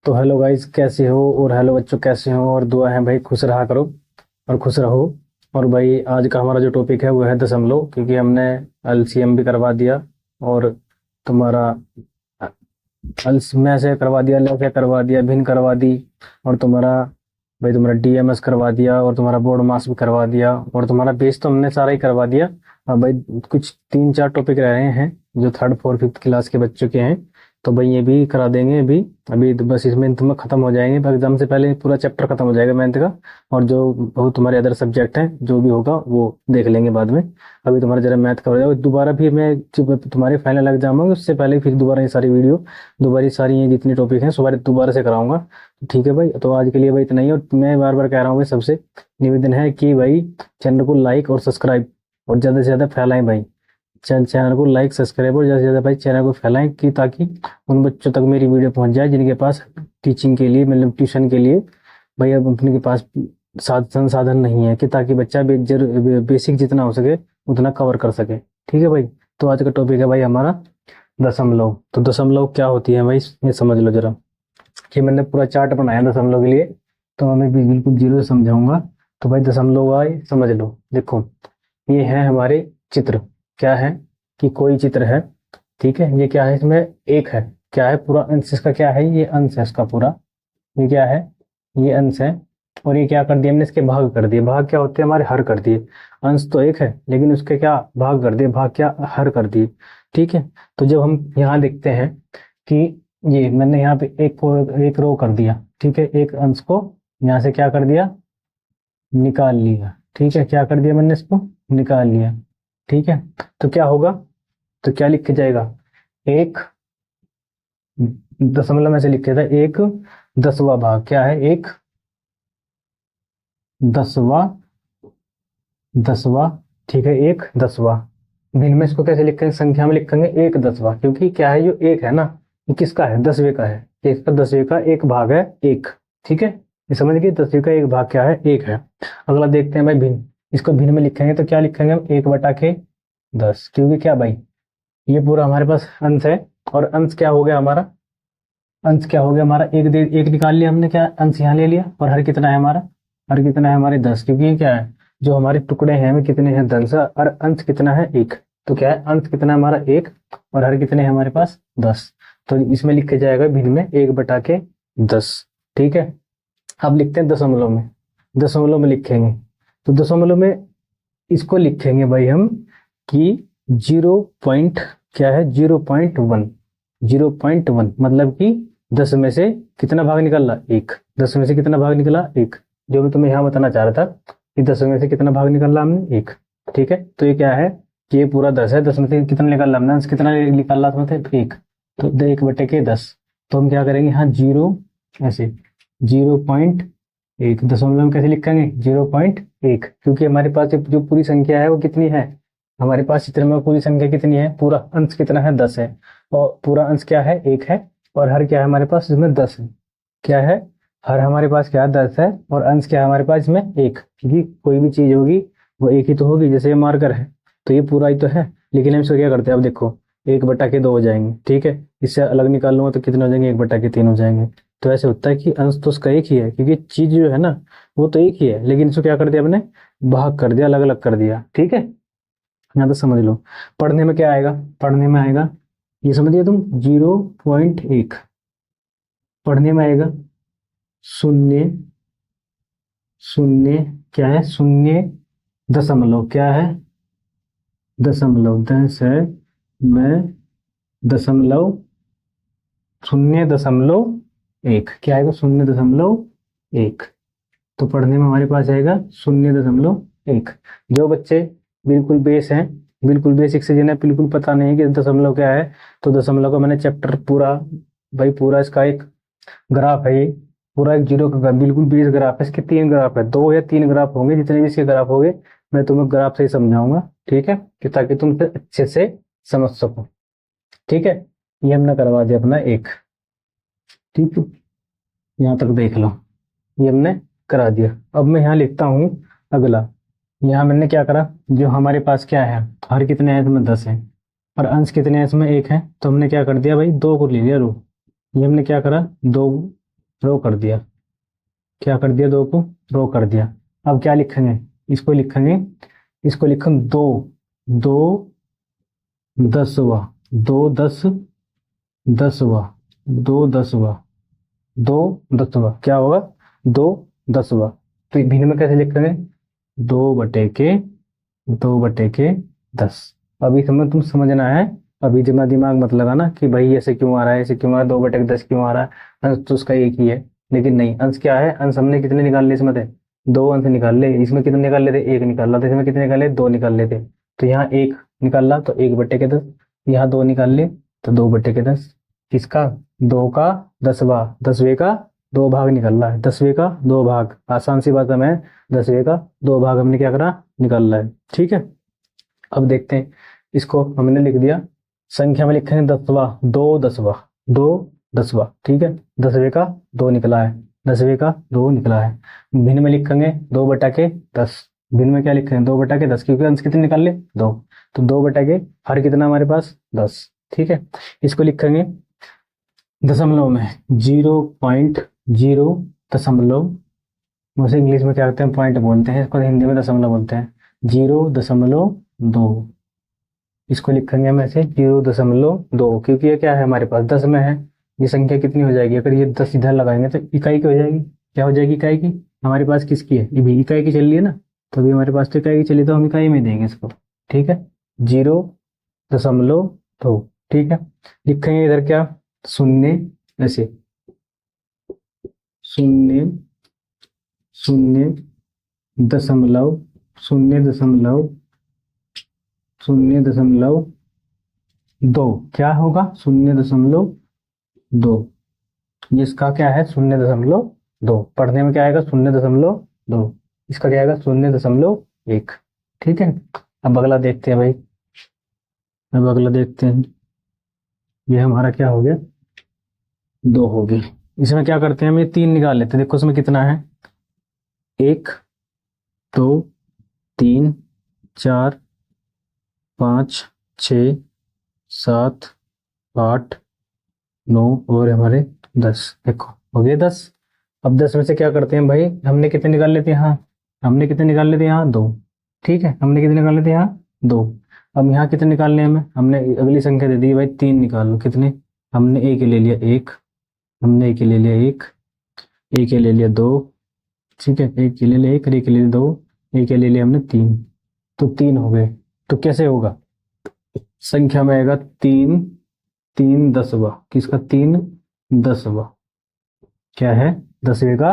तो hello guys, कैसे हो? और हेलो बच्चों, कैसे हो? और दुआ है भाई खुश रहा करो और खुश रहो। और भाई आज का हमारा जो टॉपिक है वो है दशमलव, क्योंकि हमने एलसीएम भी करवा दिया और तुम्हारा अल्स में से करवा दिया, लसे करवा दिया, भिन्न करवा दी, और तुम्हारा डीएमएस करवा दिया, और तुम्हारा बोर्ड मास भी करवा दिया, और तुम्हारा बेस तो हमने सारा ही करवा दिया। अब भाई कुछ 3-4 टॉपिक रह रहे हैं जो थर्ड फोर्थ फिफ्थ क्लास के बच्चों के हैं, तो भाई ये भी करा देंगे अभी। अभी तो बस इसमें तुम्हें खत्म हो जाएंगे, एग्जाम से पहले पूरा चैप्टर खत्म हो जाएगा मैथ का। और जो बहुत तुम्हारे अदर सब्जेक्ट हैं जो भी होगा वो देख लेंगे बाद में। अभी तुम्हारा जरा मैथ का हो जाएगा, दोबारा फिर मैं जब तुम्हारे फाइनल एग्जाम होंगे उससे पहले फिर दोबारा ये सारी वीडियो, दोबारा सारी ये जितनी टॉपिक हैं दोबारा दोबारा से कराऊंगा। ठीक है भाई, तो आज के लिए भाई इतना ही। और मैं बार बार कह रहा हूँ भाई, सबसे निवेदन है कि भाई चैनल को लाइक और सब्सक्राइब और ज़्यादा से ज़्यादा फैलाएं भाई। चैनल को लाइक सब्सक्राइब और ज़्यादा से ज़्यादा भाई चैनल को फैलाएं, कि ताकि उन बच्चों तक मेरी वीडियो पहुंच जाए जिनके पास टीचिंग के लिए, मतलब ट्यूशन के लिए भाई अब अपने के पास संसाधन नहीं है, कि ताकि बच्चा बेसिक जितना हो सके उतना कवर कर सके। ठीक है भाई, तो आज का टॉपिक है भाई हमारा दशमलव। तो दशमलव क्या होती है भाई, ये समझ लो जरा। कि मैंने पूरा चार्ट बनाया दशमलव के लिए, तो मैं भी बिल्कुल जीरो से समझाऊंगा। तो भाई दशमलव आए समझ लो। देखो, ये है हमारे चित्र। क्या है कि कोई चित्र है, ठीक है। ये क्या है, इसमें एक है, क्या है पूरा अंश इसका, क्या है ये अंश है इसका पूरा। ये क्या है, ये अंश है। और ये क्या कर दिया हमने, इसके भाग कर दिए। भाग क्या होते हैं हमारे, हर कर दिए। अंश तो एक है लेकिन उसके क्या भाग कर दिए, भाग क्या हर कर दिए। ठीक है, तो जब हम यहाँ देखते हैं कि ये मैंने यहाँ पे एक रो कर दिया, ठीक है। एक अंश को यहाँ से क्या कर दिया, निकाल लिया। ठीक है, क्या कर दिया मैंने, इसको निकाल लिया। ठीक है, तो क्या होगा, तो क्या लिख के जाएगा, एक दशमलव में से लिखे था एक दसवां भाग। क्या है, एक दसवां, दसवां। ठीक है, एक दसवां। भिन्न में इसको कैसे लिखेंगे, संख्या में लिखेंगे एक दसवां, क्योंकि क्या है जो एक है ना, ये किसका है, दसवें का है। इसका दसवें का एक भाग है एक। ठीक है, ये समझ गए, दसवें का एक भाग क्या है, एक है। अगला देखते हैं भाई भिन्न। इसको भिन्न में लिखेंगे तो क्या लिखेंगे हम, 1/10, क्योंकि क्या भाई ये पूरा हमारे पास अंश है। और अंश क्या हो गया हमारा, अंश क्या हो गया हमारा, एक निकाल लिया हमने, क्या अंश यहाँ ले लिया। और हर कितना है हमारा, हर कितना है हमारे 10, क्योंकि ये क्या है जो हमारे टुकड़े हैं हमें कितने हैं, 10। और अंश कितना है, एक। तो क्या है, अंश कितना है हमारा, एक। और हर कितने हैं हमारे पास, 10। तो इसमें लिख के जाएगा भिन्न में 1/10। ठीक है, अब लिखते हैं दशमलव में। दशमलव में लिखेंगे तो दशमलव में इसको लिखेंगे भाई हम कि 0 पॉइंट, क्या है 0.1। 0.1 मतलब कि 10 में से कितना भाग निकला, एक। 10 में से कितना भाग निकला, एक। जो मैं तुम्हें यहाँ बताना चाह रहा था कि 10 में से कितना भाग निकाला हमने, एक। ठीक है, तो ये क्या है कि ये पूरा 10 है, 10 में से कितना निकाला हमने, अंश कितना निकाला था, मतलब एक। तो 1/10। तो हम क्या करेंगे, हाँ जीरो, ऐसे 0.1। दशमलव में कैसे लिखेंगे, 0.1, क्योंकि हमारे पास जो पूरी संख्या है वो कितनी है, हमारे पास चित्र में पूरी संख्या कितनी है, पूरा अंश कितना है, 10 है। और पूरा अंश क्या है, एक है। और हर क्या है हमारे पास इसमें, 10 है। क्या है, हर हमारे पास क्या है, 10 है। और अंश क्या है हमारे पास इसमें, एक। क्योंकि कोई भी चीज होगी वो एक ही तो होगी, जैसे ये मार्कर है तो ये पूरा ही तो है। लेकिन हम इसको क्या करते हैं, अब देखो 1/2 हो जाएंगे। ठीक है, इससे अलग निकाल लूंगा तो कितने हो जाएंगे, 1/3 हो जाएंगे। तो ऐसे होता है कि अंश तो उसका एक ही है, क्योंकि चीज जो है ना वो तो एक ही है, लेकिन इसको क्या कर दिया हमने, भाग कर दिया, अलग अलग कर दिया। ठीक है, यहाँ तो समझ लो। पढ़ने में क्या आएगा, पढ़ने में आएगा, ये समझिए तुम 0.1। पढ़ने में आएगा शून्य, शून्य क्या है, शून्य दशमलव, क्या है दशमलव, 10 है में दशमलव, 0.1। क्या आएगा, 0.1। तो पढ़ने में हमारे पास आएगा 0.1। जो बच्चे बिल्कुल बेस हैं, बिल्कुल बेसिक से जिन्हें बिल्कुल पता नहीं कि दशमलव क्या है, तो दशमलव का मैंने चैप्टर पूरा, भाई पूरा इसका एक ग्राफ है, ये पूरा एक जीरो का बिल्कुल बेस ग्राफ है। इसके 3 ग्राफ है, 2 या 3 ग्राफ होंगे, जितने भी इसके ग्राफ होंगे मैं तुम्हें ग्राफ से ही समझाऊंगा। ठीक है, कि ताकि तुम अच्छे से समझ सको। ठीक है, ये हमने करवा दिया अपना एक। ठीक है, यहाँ तक देख लो, ये हमने करा दिया। अब मैं यहाँ लिखता हूँ अगला। यहाँ मैंने क्या करा, जो हमारे पास क्या है, हर कितने हैं इसमें, 10 है। और अंश कितने हैं इसमें, एक है। तो हमने क्या कर दिया भाई, 2 को ले लिया रो। ये हमने क्या करा, 2 रो कर दिया। क्या कर दिया? 2 को रो कर दिया। अब क्या लिखेंगे? इसको लिखेंगे, इसको लिखेंगे 2, 2 10वां, 2 10 10वां, 2 10वां, 2 10वां क्या होगा? 2 10वां। तो भिन्न में कैसे लिखेंगे? 2/10। अभी समय तुम समझना है, अभी जमा दिमाग मत लगाना कि भाई ऐसे क्यों आ रहा है, ऐसे क्यों आ रहा है, 2/10 क्यों आ रहा है। अंश तो उसका एक ही है, लेकिन नहीं, अंश क्या है? अंश हमने कितने निकाल लिए इसमें थे? 2 अंश निकाल ले। इसमें कितने निकाल लेते? 1 निकाल ला। तो इसमें कितने निकाले? 2 निकाल लेते। तो यहाँ 1 निकाल ला तो 1/10, यहाँ 2 निकाल ले तो 2/10। किसका? 2 का 10वां, 10वें का 2 भाग निकल रहा है, 10वें का 2 भाग, आसान सी बात है। 10वें का 2 भाग हमने क्या करा? निकाल रहा है। ठीक है, अब देखते हैं, इसको हमने लिख दिया, संख्या में लिखेंगे 10वां, 2 10वां, 2 10वां। ठीक है, 10वें का 2 निकला है, 10वें का 2 निकला है। भिन्न में लिखेंगे 2/10। भिन्न में क्या लिखेंगे? 2/10, क्योंकि अंश कितने निकाल ले? 2। तो 2/, हर कितना हमारे पास? 10। ठीक है, इसको लिखेंगे दशमलव में 0.0 दशमलव, उसे इंग्लिश में क्या कहते हैं? पॉइंट बोलते हैं, इसको हिंदी में दशमलव बोलते हैं। 0.2, इसको लिखेंगे हम ऐसे 0.2, क्योंकि ये क्या है हमारे पास? 10 में है। ये संख्या कितनी हो जाएगी? अगर ये 10 इधर लगाएंगे तो इकाई की हो जाएगी। क्या हो जाएगी? इकाई की। हमारे पास किसकी है? ये भी इकाई की चल रही है ना, तो अभी हमारे पास तो इकाई की चली, तो हम इकाई में देंगे इसको। ठीक है, 0.2। ठीक है, लिखेंगे इधर क्या? शून्य, ऐसे 0 0 दशमलव 0.2 क्या होगा? 0.2, इसका क्या है? 0.2। पढ़ने में क्या आएगा? 0.2। इसका क्या आएगा? 0.1। ठीक है, अब अगला देखते हैं भाई, अब अगला देखते हैं। ये हमारा क्या हो गया? 2 हो गया। इसमें क्या करते हैं हम? ये 3 निकाल लेते हैं। देखो इसमें कितना है? 1 2 3 4 5 6 7 8 9 और हमारे 10। देखो हो गए 10। अब 10 में से क्या करते हैं भाई? हमने कितने निकाल लेते हैं यहाँ? हमने कितने निकाल लेते हैं यहाँ? 2। ठीक है, हमने कितने निकाल लेते हैं यहाँ? 2। अब यहाँ कितने निकालने हैं हमें? हमने अगली संख्या दे दी भाई, 3 निकाल लो। कितने? हमने एक ले लिया 1, हमने एक ले लिया 1, एक ले लिया 2। ठीक है, एक ले लिया 1, एक ले लिया 2, एक ले लिया हमने 3। तो 3 हो गए। तो कैसे होगा? संख्या में आएगा 3 3 10वां। किसका? 3 10वां। क्या है? 10वें का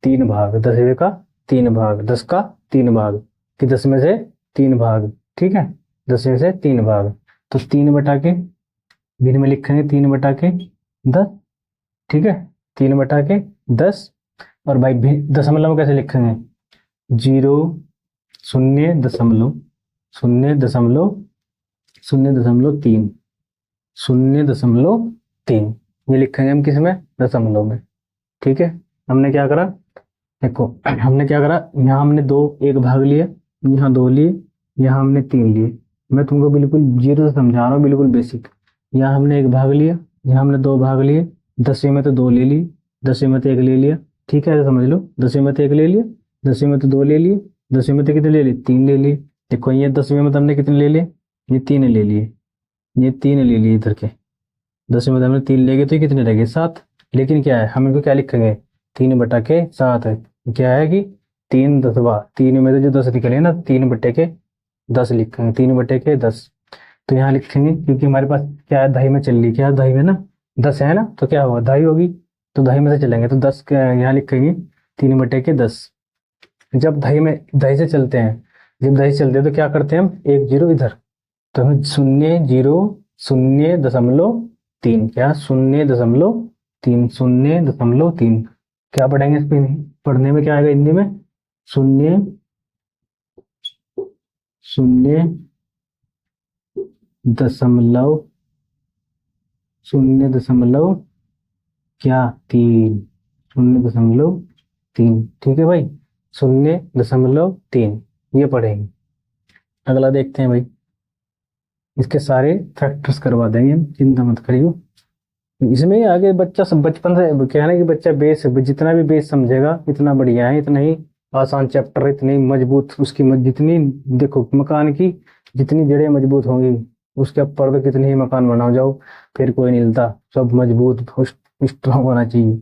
3 भाग, 10वें का 3 भाग, 10 का 3 भाग, कि 10 में से 3 भाग। ठीक है, 10 में से 3 भाग, तो 3/, भिन्न में लिखेंगे 3/10। ठीक है, 3/10। और भाई दशमलव कैसे लिखेंगे? 0 0 दशमलव 0 दशमलव 0.3, 0.3, ये लिखेंगे हम किस में? दशमलव में। ठीक है, हमने क्या करा? देखो हमने क्या करा, यहाँ हमने 2 1 भाग लिए, यहाँ 2 लिए, यहाँ हमने 3 लिए। मैं तुमको बिल्कुल जीरो से समझा रहा हूँ, बिल्कुल बेसिक। यहाँ हमने 1 भाग लिया, यहाँ हमने 2 भाग लिए, 10वें में तो 2 ले ली, 10वें में तो 1 ले लिया। ठीक है, ऐसा समझ लो, 10वें में तो 1 ले लिया, 10वें में तो 2 ले लिए, 10वें में तो कितने ले लिए? 3 ले लिए। देखो ये 10वें में तो हमने कितने ले लिए? ये 3 ले लिए, ये 3 ले लिए इधर के। 10वें में हमने 3 ले गए, तो ये कितने रह गए? 7। लेकिन क्या है, हम इनको क्या लिखेंगे? 3/7 है। क्या है कि 3 10वां, 3 में तो जो 10 निकले ना, 3/10 लिखेंगे, 3/10। तो यहाँ लिखेंगे, क्योंकि हमारे पास क्या है? दही में चल रही, क्या है? दही में ना 10 है ना, तो क्या होगा? दही होगी, तो दही में से चलेंगे, तो 10 यहाँ लिखेंगे 3/10। जब दही से चलते हैं, जब दही से चलते हैं तो क्या करते हैं हम? 1 0 इधर, तो हमें 0 0 0.3, क्या? 0.3, 0.3। क्या पढ़ेंगे इसको? पढ़ने में क्या आएगा हिंदी में? 0 0 दशमलव 0. क्या? 3, 0.3। ठीक है भाई, 0.3 ये पढ़ेंगे। अगला देखते हैं भाई, इसके सारे फैक्टर्स करवा देंगे हम, चिंता मत करियो। इसमें आगे बच्चा सब बचपन से क्या है ना कि बच्चा बेस जितना भी बेस समझेगा इतना बढ़िया है, इतना ही आसान चैप्टर है, इतनी मजबूत उसकी जितनी देखो मकान की जितनी जड़ें मजबूत होंगी उसके ऊपर तो कितने ही मकान बनाओ जाओ फिर कोई नहीं हिलता, सब मजबूत स्ट्रॉन्ग होना चाहिए।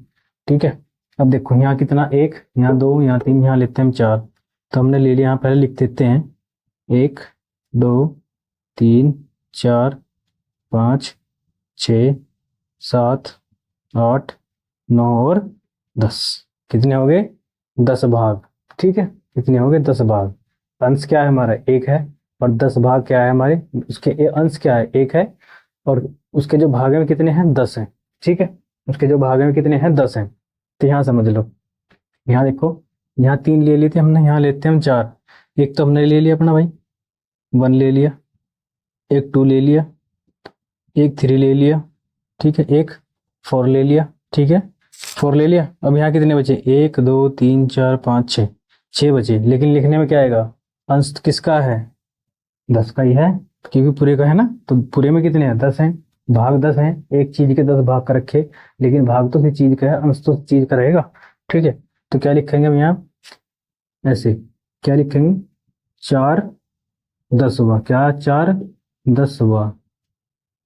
ठीक है, अब देखो यहाँ कितना, एक यहाँ दो यहाँ तीन यहाँ लेते हैं हम चार, तो हमने ले लिया, यहाँ पहले लिख देते हैं 1 2 3 4 5 6 7 8 9 और 10। कितने हो गए? 10 भाग। ठीक है, कितने हो गए? 10 भाग। अंश क्या है हमारा? 1 है, और 10 भाग क्या है हमारे? उसके अंश क्या है? 1 है, और उसके जो भाग में कितने हैं? 10 हैं। ठीक है, उसके जो भाग में कितने हैं? 10 हैं। तो यहाँ समझ लो, यहाँ देखो, यहाँ 3 ले लिए थे हमने, यहाँ लेते हैं हम 4। एक तो हमने ले लिया अपना भाई 1 ले लिया, एक 2 ले लिया, एक 3 ले लिया, ठीक है, एक 4 ले लिया। ठीक है, 4 ले लिया। अब यहाँ कितने बचे? 1 2 3 4 5 6, 6 बचे। लेकिन लिखने में क्या आएगा? अंश किसका है? 10 का ही है, क्योंकि पूरे का है ना, तो पूरे में कितने हैं? 10 हैं, भाग 10 हैं। एक चीज के 10 भाग कर रखे, लेकिन भाग तो उसी चीज का है, अंश तो उस चीज का रहेगा। ठीक है, तो क्या लिखेंगे हम यहाँ? ऐसे क्या लिखेंगे? 4 10वां, क्या 4 10वां,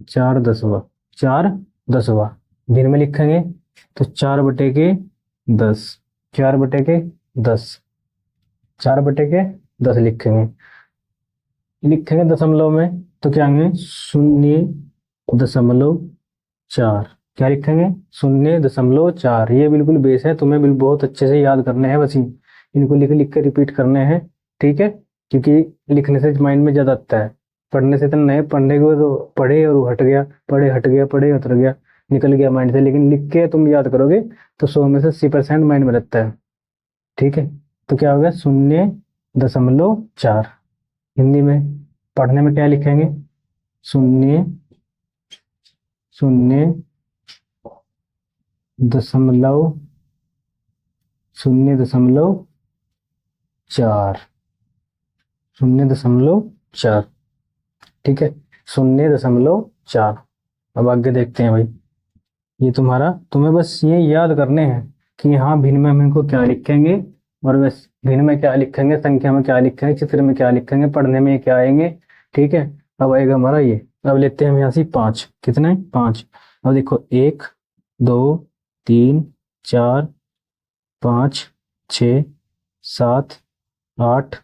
4 10वां, 4 10वां। भिन्न में लिखेंगे तो 4 बटे के 10, 4 बटे के 10, 4 बटे के 10 लिखेंगे। लिखेंगे दशमलव में तो क्या आएंगे? 0.4। क्या लिखेंगे? 0.4। ये बिल्कुल बेस है, तुम्हें बिल्कुल बहुत अच्छे से याद करने हैं, बस इनको लिख लिख के रिपीट करने हैं। ठीक है, क्योंकि लिखने से माइंड में ज्यादा आता है, पढ़ने से तो नहीं, पढ़ने को तो पढ़े और वो हट गया, पढ़े हट गया, पढ़े उतर गया, निकल गया माइंड से। लेकिन लिख के तुम याद करोगे तो 100 में से 80% माइंड में रहता है। ठीक है, तो क्या होगा? 0.4। हिंदी में पढ़ने में क्या लिखेंगे? 0 0 दशमलव 0.4, 0.4। ठीक है, 0.4। अब आगे देखते हैं भाई, ये तुम्हारा, तुम्हें बस ये याद करने हैं कि यहाँ भिन्न में हम इनको क्या लिखेंगे, और बस भिन्न में क्या लिखेंगे, संख्या में क्या लिखेंगे, चित्र में क्या लिखेंगे, पढ़ने में क्या आएंगे। ठीक है, अब आएगा हमारा ये, अब लेते हैं हम यहाँ से 5। कितने? 5। अब देखो 1 2 3 4 5 6 7 8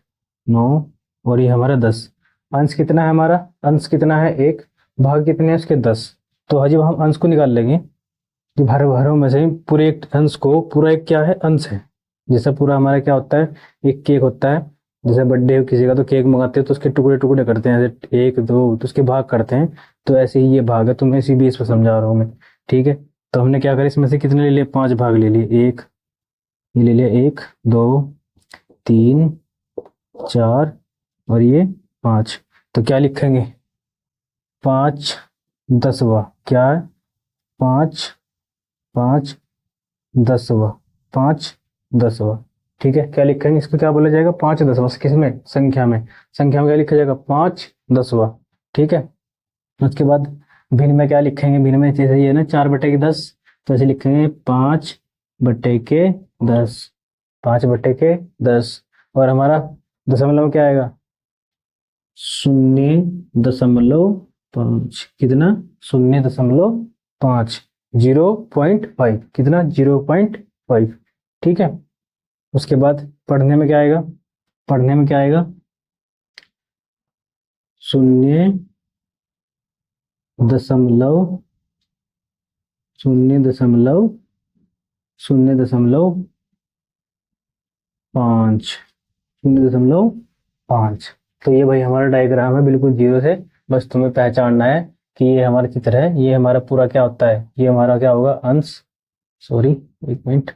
9 और ये हमारा 10। अंश कितना है हमारा? अंश कितना है? 1। भाग कितने हैं उसके? 10। तो जब हम अंश को निकाल लेंगे कि भर भरों में से पूरे एक अंश को, पूरा एक क्या है? अंश है। जैसे पूरा हमारा क्या होता है? एक केक होता है, जैसे बर्थडे हो किसी का तो केक मंगाते हैं तो उसके टुकड़े टुकड़े करते हैं, जैसे 1 2 तो उसके भाग करते हैं। तो ऐसे ही ये भाग है, तुम्हें इसी बेस पर समझा रहा हूँ मैं। ठीक है, तो हमने क्या करा, इसमें से कितने ले लिए? 5 भाग ले लिए। एक ये ले लिया, 1 2 3 4 और ये 5। तो क्या लिखेंगे? 5 10वां। क्या है? 5 5 10वां, 5 10वां। ठीक है, क्या लिखेंगे? इसको क्या बोला जाएगा? 5 10वां। किस में? संख्या में। संख्या में क्या लिखा जाएगा? 5 10वां। ठीक है, उसके बाद भिन्न में क्या लिखेंगे? भिन्न में जैसे ये ना 4 बटे के 10, तो ऐसे लिखेंगे 5 बटे के 10, 5 बटे के 10। और हमारा दशमलव में क्या आएगा? 0.5। कितना? 0.5, 0.5। कितना? 0.5। ठीक है, उसके बाद पढ़ने में क्या आएगा? पढ़ने में क्या आएगा? 0.5, 0.5। तो ये भाई हमारा डायग्राम है बिल्कुल जीरो से। बस तुम्हें पहचानना है कि ये हमारा चित्र है, ये हमारा पूरा क्या होता है, ये हमारा क्या होगा? अंश। सॉरी, एक मिनट,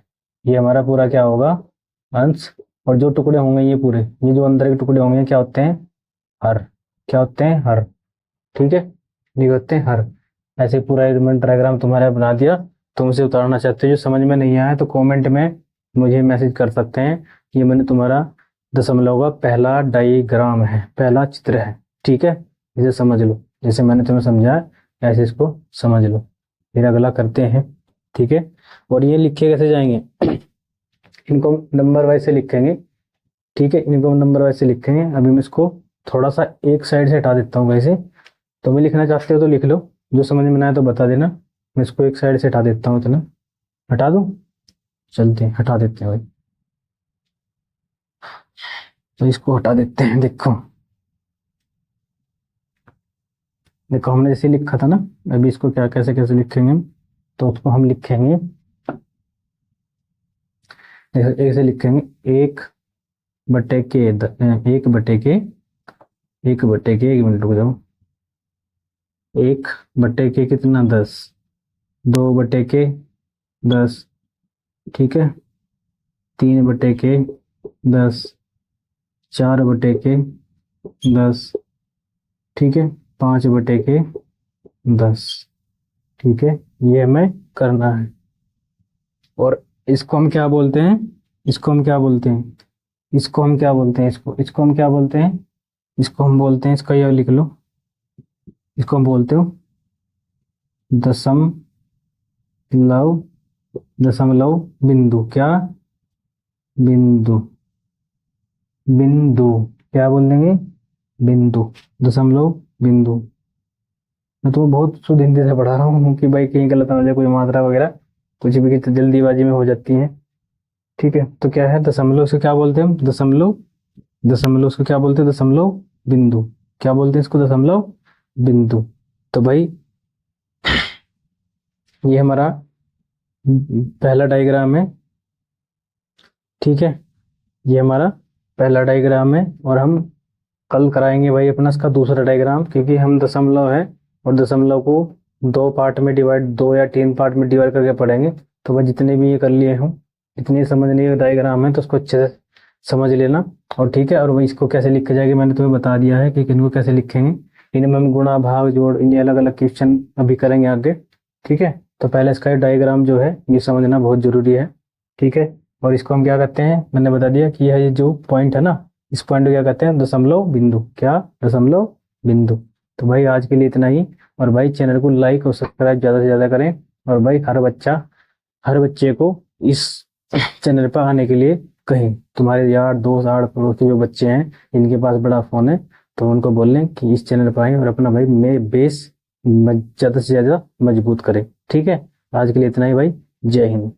ये हमारा पूरा क्या होगा? अंश। और जो टुकड़े होंगे ये पूरे, ये जो अंदर के टुकड़े होंगे क्या होते हैं? हर। क्या होते हैं? हर। ठीक है, ये होते हैं हर। ऐसे पूरा एक मिनट डायग्राम तुम्हारा बना दिया। तुमसे उतारना चाहते हो, जो समझ में नहीं आया तो कमेंट में मुझे मैसेज कर सकते हैं। ये मैंने तुम्हारा दशमलव का पहला डायग्राम है, पहला चित्र है। ठीक है, इसे समझ लो, जैसे मैंने तुम्हें समझाया ऐसे इसको समझ लो। फिर अगला करते हैं, ठीक है। और ये लिखे कैसे जाएंगे, इनको नंबर वाइज से लिखेंगे, ठीक है, इनको हम नंबर वाइज से लिखेंगे। अभी मैं इसको थोड़ा सा एक साइड से हटा देता हूँ वैसे, तो मैं लिखना चाहते हो तो लिख लो, जो समझ में ना आए तो बता देना। मैं इसको एक साइड से हटा देता हूँ, इतना हटा दूँ, चलते हैं हटा देते हैं भाई। तो इसको हटा देते हैं। देखो देखो हमने जैसे लिखा था ना, अभी इसको क्या कैसे कैसे लिखेंगे हम, तो उसको हम लिखेंगे ऐसे लिखेंगे, एक बटे के एक बटे के एक बटे के, एक मिनट रुक जाओ, एक बटे के कितना 10, 2/10, ठीक है, 3/10, 4/10, ठीक है, 5/10, ठीक है, ये हमें करना है। और इसको हम क्या बोलते हैं, इसको हम क्या बोलते हैं, इसको हम क्या बोलते हैं, इसको हम क्या बोलते हैं, इसको हम बोलते हैं, इसका ये लिख लो, इसको हम बोलते हो दशमलव, दशमलव बिंदु, क्या बिंदु, बिंदु क्या बोल देंगे, बिंदु, दशमलव बिंदु। मैं तुम्हें बहुत शुद्ध हिंदी से पढ़ा रहा हूँ कि भाई कहीं गलत ना हो जाए, कोई मात्रा वगैरह कुछ भी तो जल्दीबाजी में हो जाती है, ठीक है। तो क्या है दशमलव से क्या बोलते हैं हम, दशमलव, दशमलव से क्या बोलते हैं, दशमलव बिंदु, क्या बोलते हैं इसको, दशमलव बिंदु। तो भाई ये हमारा पहला डायग्राम है, ठीक है, ये हमारा पहला डायग्राम है। और हम कल कराएंगे भाई अपना इसका दूसरा डायग्राम, क्योंकि हम दशमलव है और दशमलव को दो पार्ट में डिवाइड, 2 या 3 पार्ट में डिवाइड करके पढ़ेंगे। तो भाई जितने भी ये कर लिए हूँ, इतने समझने के डायग्राम है, तो उसको अच्छे से समझ लेना। और ठीक है, और वही इसको कैसे लिखा जाएगा मैंने तुम्हें बता दिया है कि इनको कैसे लिखेंगे। इनमें हम गुणा भाग जोड़ इन्हें अलग अलग क्वेश्चन अभी करेंगे आगे, ठीक है। तो पहले इसका डायग्राम जो है ये समझना बहुत जरूरी है, ठीक है। और इसको हम क्या कहते हैं, मैंने बता दिया कि यह जो पॉइंट है ना, इस पॉइंट को क्या कहते हैं, दशमलव बिंदु, क्या दशमलव बिंदु। तो भाई आज के लिए इतना ही। और भाई चैनल को लाइक और सब्सक्राइब ज़्यादा से ज़्यादा करें। और भाई हर बच्चे को इस चैनल पर आने के लिए कहें, तुम्हारे यार दोस्त आड़ पड़ोस के जो बच्चे हैं जिनके पास बड़ा फ़ोन है, तो उनको बोल लें कि इस चैनल पर आएँ और अपना भाई बेस ज़्यादा से ज़्यादा मजबूत करें, ठीक है। आज के लिए इतना ही भाई, जय हिंद।